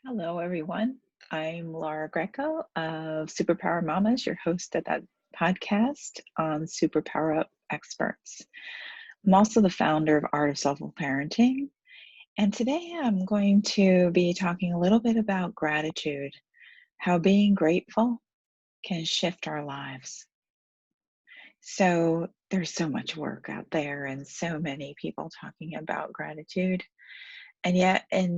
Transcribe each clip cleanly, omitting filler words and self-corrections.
Hello, everyone. I'm Laura Greco of Superpower Mamas, your host of that podcast on Superpower Up Experts. I'm also the founder of Art of Soulful Parenting. And today I'm going to be talking a little bit about gratitude, how being grateful can shift our lives. So there's so much work out there and so many people talking about gratitude. And yet, I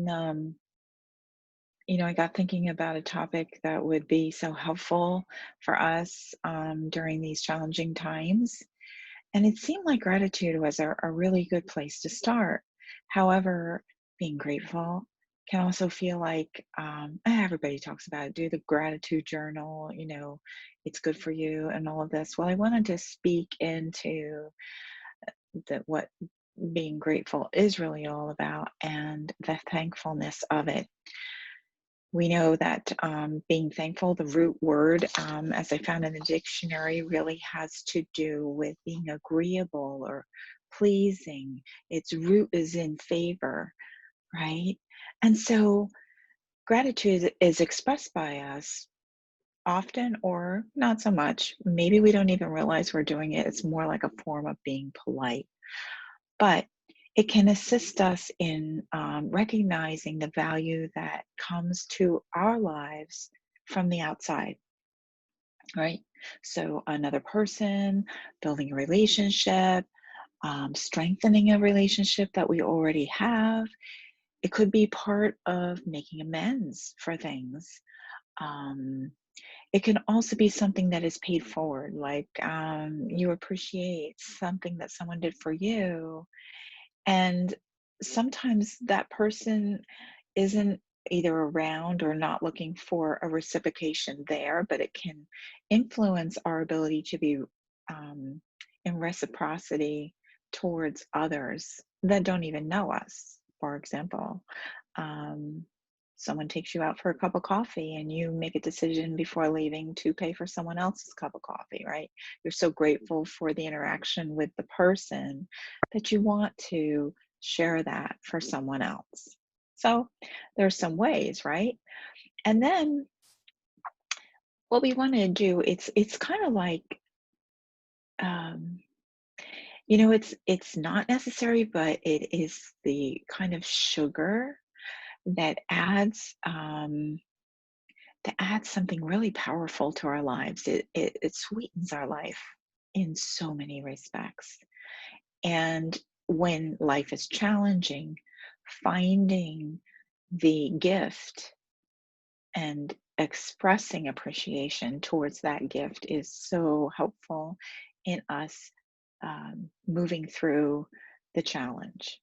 got thinking about a topic that would be so helpful for us during these challenging times. And it seemed like gratitude was a really good place to start. However, being grateful can also feel like everybody talks about it. Do the gratitude journal, it's good for you and all of this. Well, I wanted to speak into what being grateful is really all about and the thankfulness of it. We know that being thankful, the root word, as I found in the dictionary, really has to do with being agreeable or pleasing. Its root is in favor, right? And so gratitude is expressed by us often or not so much. Maybe we don't even realize we're doing it. It's more like a form of being polite. But it can assist us in recognizing the value that comes to our lives from the outside, right? So, another person, building a relationship, strengthening a relationship that we already have. It could be part of making amends for things. Um, it can also be something that is paid forward, like you appreciate something that someone did for you. And sometimes that person isn't either around or not looking for a reciprocation there, but it can influence our ability to be in reciprocity towards others that don't even know us. For example, um, someone takes you out for a cup of coffee and you make a decision before leaving to pay for someone else's cup of coffee, right? You're so grateful for the interaction with the person that you want to share that for someone else. So there's some ways, right? And then what we want to do, it's kind of like um, it's not necessary, but it is the kind of sugar that adds something really powerful to our lives. It sweetens our life in so many respects. And when life is challenging, finding the gift and expressing appreciation towards that gift is so helpful in us moving through the challenge.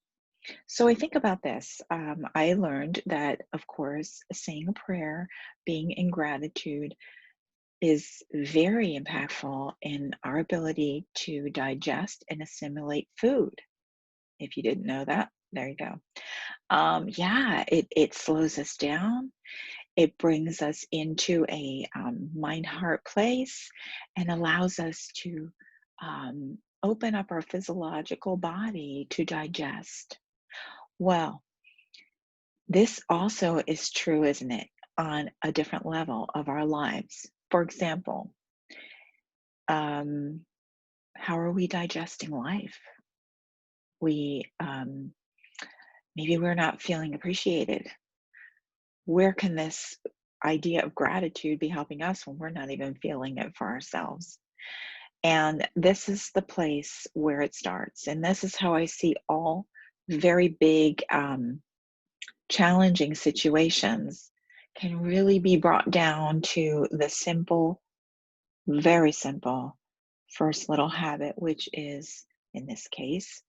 So I think about this. I learned that, of course, saying a prayer, being in gratitude, is very impactful in our ability to digest and assimilate food. If you didn't know that, there you go. Yeah, it slows us down. It brings us into a mind heart place and allows us to open up our physiological body to digest. Well, this also is true, isn't it, on a different level of our lives. For example, um, how are we digesting life? We maybe we're not feeling appreciated. Where can this idea of gratitude be helping us when we're not even feeling it for ourselves? And this is the place where it starts. And this is how I see all very big, challenging situations can really be brought down to the simple, very simple first little habit, which is, in this case,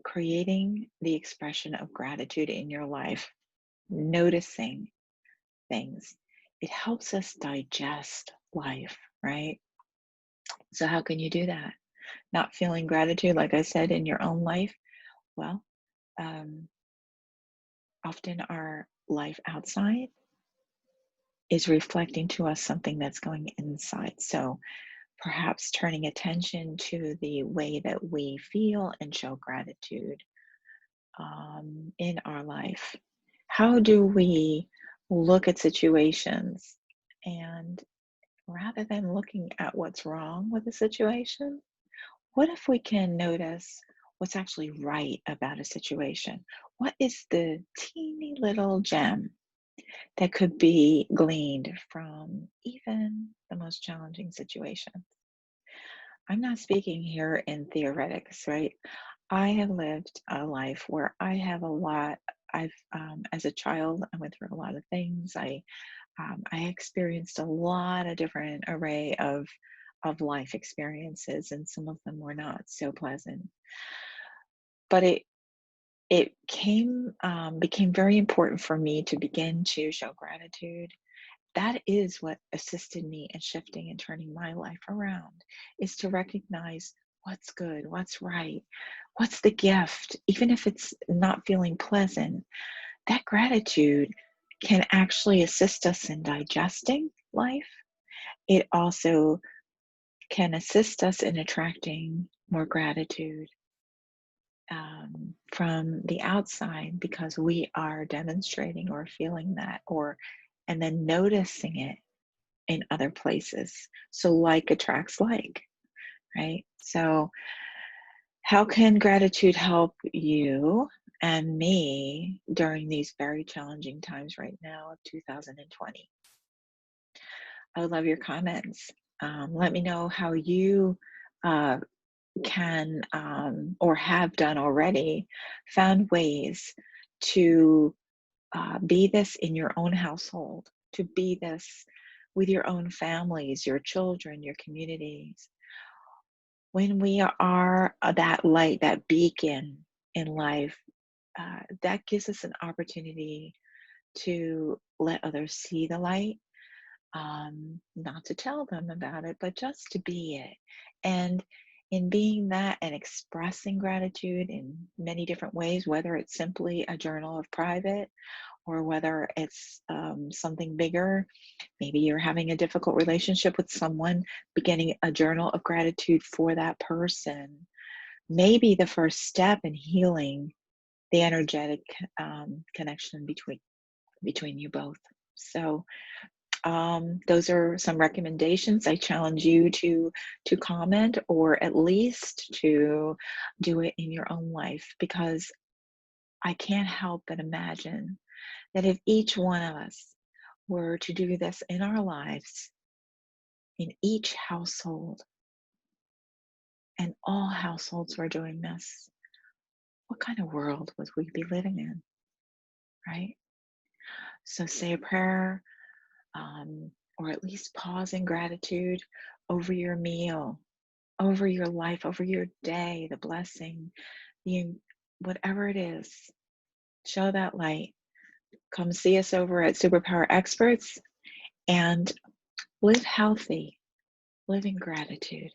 creating the expression of gratitude in your life, noticing things. It helps us digest life, right? So, how can you do that? Not feeling gratitude, like I said, in your own life? Well, um, often our life outside is reflecting to us something that's going inside. So, perhaps turning attention to the way that we feel and show gratitude in our life. How do we look at situations and rather than looking at what's wrong with the situation, what if we can notice what's actually right about a situation? What is the teeny little gem that could be gleaned from even the most challenging situation? I'm not speaking here in theoretics, right? I have lived a life where I have a lot. As a child, I went through a lot of things. I experienced a lot of different array of life experiences, and some of them were not so pleasant. But it became very important for me to begin to show gratitude. That is what assisted me in shifting and turning my life around, is to recognize what's good, what's right, what's the gift, even if it's not feeling pleasant. That gratitude can actually assist us in digesting life. It also can assist us in attracting more gratitude from the outside because we are demonstrating or feeling that, or and then noticing it in other places. So, like attracts like, right? So, how can gratitude help you and me during these very challenging times right now of 2020? I would love your comments. Let me know how you uh, can or have done already found ways to be this in your own household, to be this with your own families, your children, your communities. When we are that light, that beacon in life, that gives us an opportunity to let others see the light, not to tell them about it, but just to be it. And in being that and expressing gratitude in many different ways, whether it's simply a journal of private or whether it's something bigger, maybe you're having a difficult relationship with someone, beginning a journal of gratitude for that person may be the first step in healing the energetic connection between you both. So those are some recommendations. I challenge you to comment or at least to do it in your own life, because I can't help but imagine that if each one of us were to do this in our lives, in each household, and all households were doing this, what kind of world would we be living in, right? So say a prayer, or at least pause in gratitude over your meal, over your life, over your day, the blessing, the whatever it is. Show that light. Come see us over at Superpower Experts and live healthy, live in gratitude.